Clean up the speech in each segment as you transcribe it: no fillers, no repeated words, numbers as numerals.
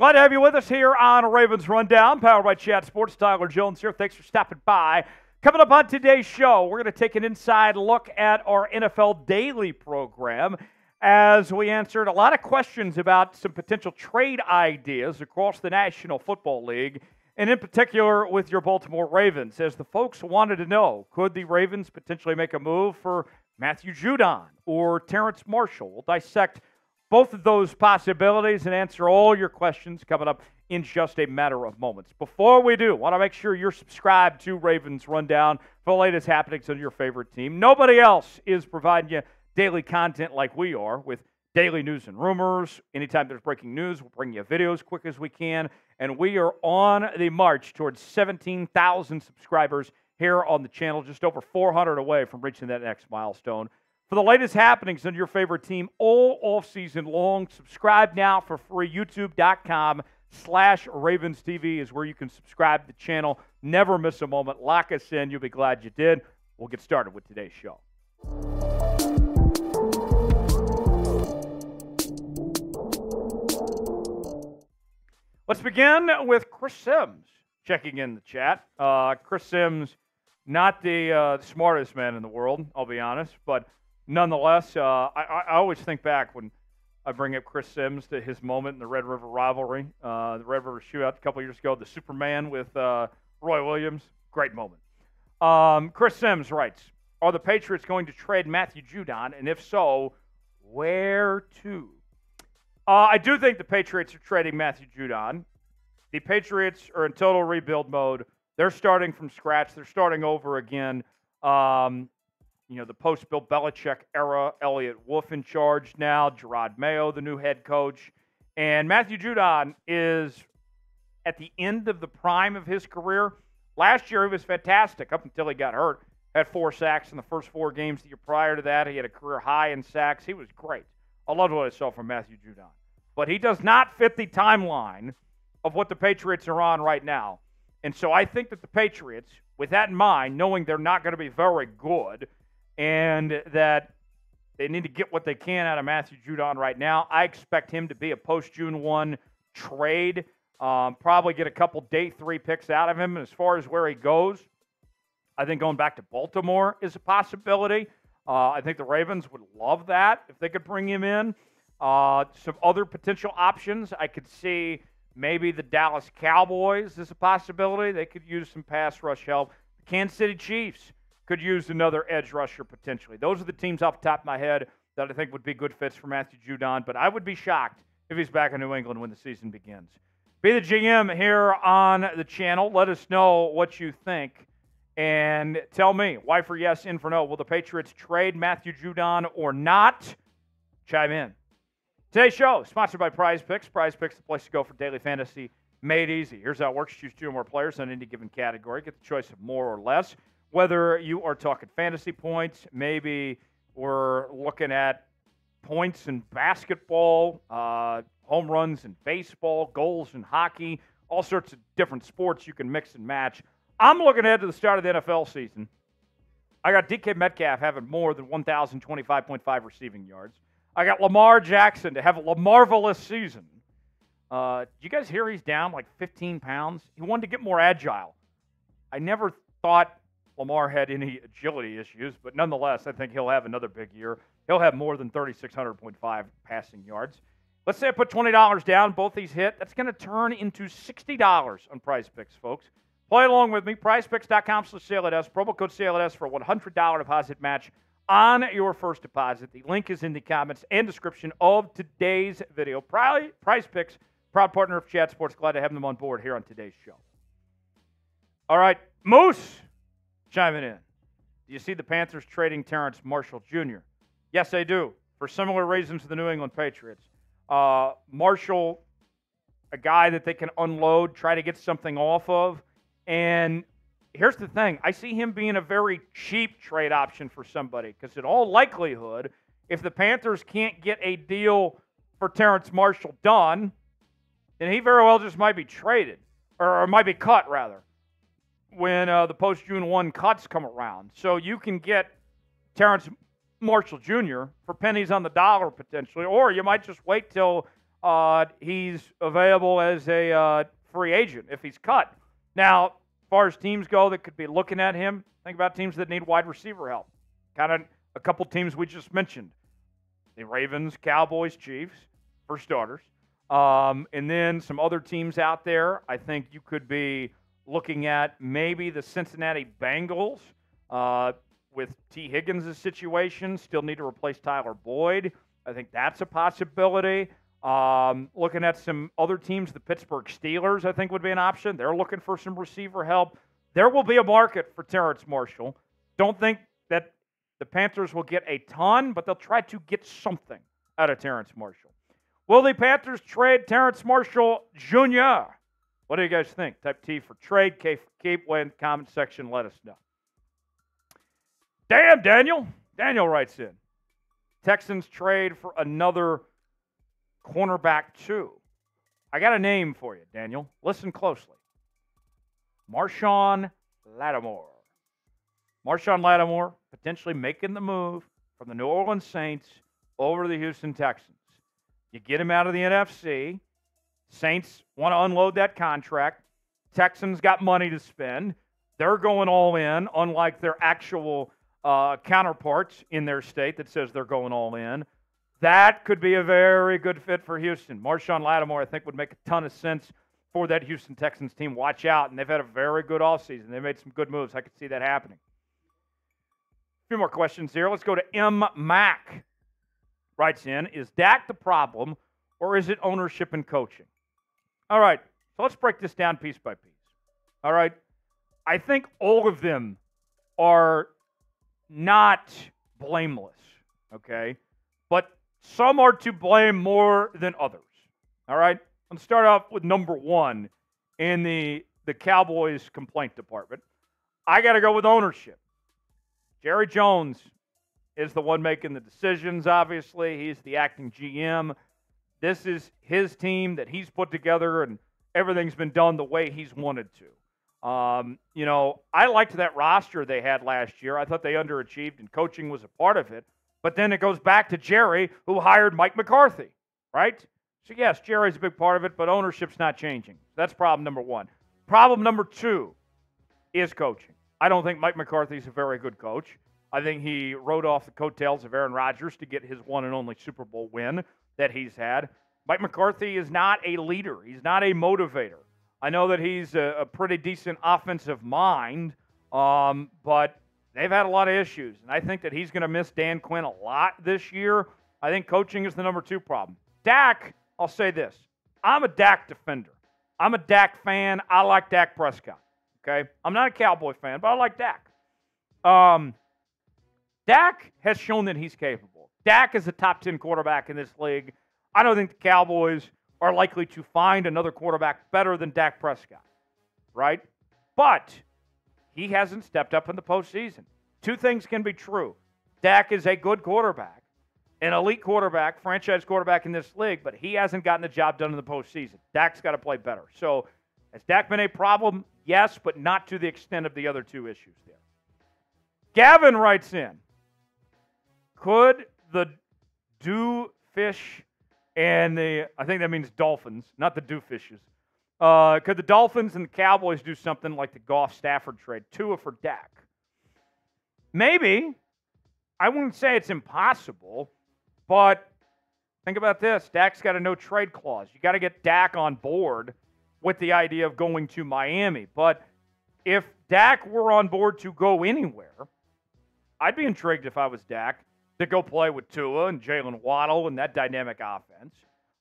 Glad to have you with us here on Ravens Rundown, powered by Chat Sports. Tyler Jones here. Thanks for stopping by. Coming up on today's show, we're going to take an inside look at our NFL Daily program as we answered a lot of questions about some potential trade ideas across the National Football League, and in particular with your Baltimore Ravens, as the folks wanted to know, could the Ravens potentially make a move for Matthew Judon or Terrace Marshall? We'll dissect both of those possibilities and answer all your questions coming up in just a matter of moments. Before we do, want to make sure you're subscribed to Ravens Rundown for the latest happenings on your favorite team. Nobody else is providing you daily content like we are, with daily news and rumors. Anytime there's breaking news, we'll bring you a video as quick as we can. And we are on the march towards 17,000 subscribers here on the channel, just over 400 away from reaching that next milestone. For the latest happenings on your favorite team all off-season long, subscribe now for free. YouTube.com/RavensTV is where you can subscribe to the channel. Never miss a moment. Lock us in. You'll be glad you did. We'll get started with today's show. Let's begin with Chris Sims checking in the chat. Chris Sims, not the smartest man in the world, I'll be honest, but nonetheless, I always think back when I bring up Chris Sims to his moment in the Red River rivalry, the Red River shootout a couple years ago, the Superman with Roy Williams. Great moment. Chris Sims writes, are the Patriots going to trade Matthew Judon, and if so, where to? I do think the Patriots are trading Matthew Judon. The Patriots are in total rebuild mode. They're starting from scratch. They're starting over again. The post-Bill Belichick era, Elliott Wolf in charge now, Gerard Mayo, the new head coach. And Matthew Judon is at the end of the prime of his career. Last year, he was fantastic up until he got hurt. Had 4 sacks in the first 4 games the year prior to that. He had a career high in sacks. He was great. I loved what I saw from Matthew Judon. But he does not fit the timeline of what the Patriots are on right now. And so I think that the Patriots, with that in mind, knowing they're not going to be very good and that they need to get what they can out of Matthew Judon right now, I expect him to be a post-June 1 trade, probably get a couple day 3 picks out of him. And as far as where he goes, I think going back to Baltimore is a possibility. I think the Ravens would love that if they could bring him in. Some other potential options, I could see maybe the Dallas Cowboys is a possibility. They could use some pass rush help. The Kansas City Chiefs could use another edge rusher potentially. Those are the teams off the top of my head that I think would be good fits for Matthew Judon, but I would be shocked if he's back in New England when the season begins. Be the GM here on the channel. Let us know what you think. And tell me, why for yes, in for no. Will the Patriots trade Matthew Judon or not? Chime in. Today's show is sponsored by Prize Picks. Prize Picks, the place to go for daily fantasy made easy. Here's how it works. Choose 2 or more players on any given category. Get the choice of more or less. Whether you are talking fantasy points, maybe we're looking at points in basketball, home runs in baseball, goals in hockey, all sorts of different sports you can mix and match. I'm looking ahead to the start of the NFL season. I got DK Metcalf having more than 1,025.5 receiving yards. I got Lamar Jackson to have a Lamarvelous season. Did you guys hear he's down like 15 pounds? He wanted to get more agile. I never thought Lamar had any agility issues, but nonetheless, I think he'll have another big year. He'll have more than 3,600.5 passing yards. Let's say I put $20 down, both these hit. That's going to turn into $60 on Prize Picks, folks. Play along with me. PrizePicks.com/CLNS. Promo code CLNS for a $100 deposit match on your first deposit. The link is in the comments and description of today's video. Prize Picks, proud partner of Chat Sports. Glad to have them on board here on today's show. All right, Moose chiming in. Do you see the Panthers trading Terrace Marshall Jr.? Yes, I do, for similar reasons to the New England Patriots. Marshall, a guy that they can unload, try to get something off of. And here's the thing. I see him being a very cheap trade option for somebody because in all likelihood, if the Panthers can't get a deal for Terrace Marshall done, then he very well just might be traded, or might be cut, rather, when the post-June 1 cuts come around. So you can get Terrace Marshall Jr. for pennies on the dollar potentially, or you might just wait till he's available as a free agent if he's cut. Now, as far as teams go that could be looking at him, think about teams that need wide receiver help. Kind of a couple teams we just mentioned. The Ravens, Cowboys, Chiefs, for starters. And then some other teams out there. I think you could be looking at maybe the Cincinnati Bengals with T. Higgins' situation. Still need to replace Tyler Boyd. I think that's a possibility. Looking at some other teams, the Pittsburgh Steelers, I think would be an option. They're looking for some receiver help. There will be a market for Terrace Marshall. Don't think that the Panthers will get a ton, but they'll try to get something out of Terrace Marshall. Will the Panthers trade Terrace Marshall Jr.? What do you guys think? Type T for trade, K for keep. Way in the comment section, let us know. Damn, Daniel. Daniel writes in. Texans trade for another cornerback too. I got a name for you, Daniel. Listen closely. Marshawn Lattimore. Marshawn Lattimore potentially making the move from the New Orleans Saints over to the Houston Texans. You get him out of the NFC. Saints want to unload that contract. Texans got money to spend. They're going all in, unlike their actual counterparts in their state that says they're going all in. That could be a very good fit for Houston. Marshawn Lattimore, I think, would make a ton of sense for that Houston Texans team. Watch out, and they've had a very good offseason. They made some good moves. I could see that happening. A few more questions here. Let's go to M. Mac. Writes in, is Dak the problem, or is it ownership and coaching? All right, so let's break this down piece by piece. All right, I think all of them are not blameless, okay? But some are to blame more than others, all right? Let's start off with number one in the Cowboys complaint department. I got to go with ownership. Jerry Jones is the one making the decisions, obviously. He's the acting GM. This is his team that he's put together, and everything's been done the way he's wanted to. I liked that roster they had last year. I thought they underachieved, and coaching was a part of it. But then it goes back to Jerry, who hired Mike McCarthy, right? So, yes, Jerry's a big part of it, but ownership's not changing. That's problem number one. Problem number two is coaching. I don't think Mike McCarthy's a very good coach. I think he rode off the coattails of Aaron Rodgers to get his one and only Super Bowl win that he's had. Mike McCarthy is not a leader. He's not a motivator. I know that he's a pretty decent offensive mind, but they've had a lot of issues. And I think that he's going to miss Dan Quinn a lot this year. I think coaching is the number two problem. Dak, I'll say this. I'm a Dak defender. I'm a Dak fan. I like Dak Prescott. Okay? I'm not a Cowboy fan, but I like Dak. Dak has shown that he's capable. Dak is a top 10 quarterback in this league. I don't think the Cowboys are likely to find another quarterback better than Dak Prescott, right? But he hasn't stepped up in the postseason. Two things can be true. Dak is a good quarterback, an elite quarterback, franchise quarterback in this league, but he hasn't gotten the job done in the postseason. Dak's got to play better. So has Dak been a problem? Yes, but not to the extent of the other two issues there. Gavin writes in, could the Dewfish and I think that means Dolphins, not the Dewfishes. Could the Dolphins and the Cowboys do something like the Goff-Stafford trade? Tua for Dak. Maybe. I wouldn't say it's impossible, but think about this. Dak's got a no-trade clause. You got to get Dak on board with the idea of going to Miami. But if Dak were on board to go anywhere, I'd be intrigued if I was Dak to go play with Tua and Jalen Waddle and that dynamic offense.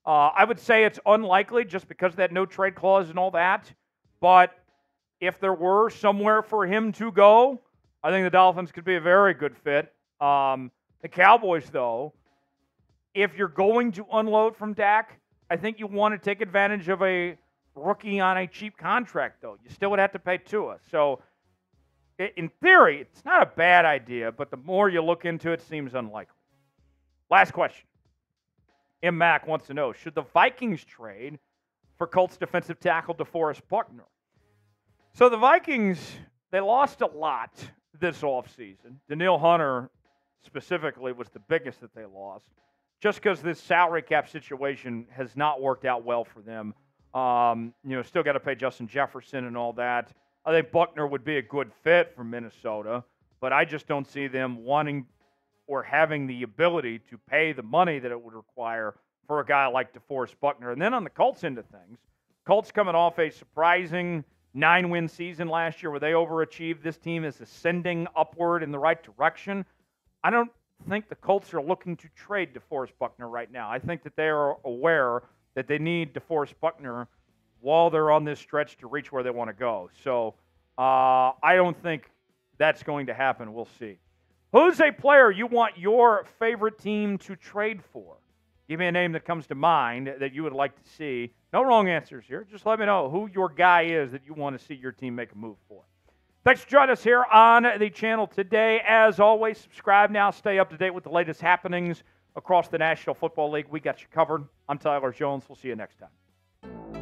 I would say it's unlikely just because of that no-trade clause and all that. But if there were somewhere for him to go, I think the Dolphins could be a very good fit. The Cowboys, though, if you're going to unload from Dak, I think you want to take advantage of a rookie on a cheap contract, though. You still would have to pay Tua. So, in theory, it's not a bad idea, but the more you look into it, it seems unlikely. Last question. M. Mac wants to know, should the Vikings trade for Colts defensive tackle DeForest Buckner? So the Vikings, they lost a lot this offseason. Daniil Hunter specifically was the biggest that they lost. just because this salary cap situation has not worked out well for them. Still got to pay Justin Jefferson and all that. I think Buckner would be a good fit for Minnesota, but I just don't see them wanting or having the ability to pay the money that it would require for a guy like DeForest Buckner. And then on the Colts end of things, Colts coming off a surprising 9-win season last year where they overachieved. This team is ascending upward in the right direction. I don't think the Colts are looking to trade DeForest Buckner right now. I think that they are aware that they need DeForest Buckner while they're on this stretch to reach where they want to go. So I don't think that's going to happen. We'll see. Who's a player you want your favorite team to trade for? Give me a name that comes to mind that you would like to see. No wrong answers here. Just let me know who your guy is that you want to see your team make a move for. Thanks for joining us here on the channel today. As always, subscribe now. Stay up to date with the latest happenings across the National Football League. We got you covered. I'm Tyler Jones. We'll see you next time.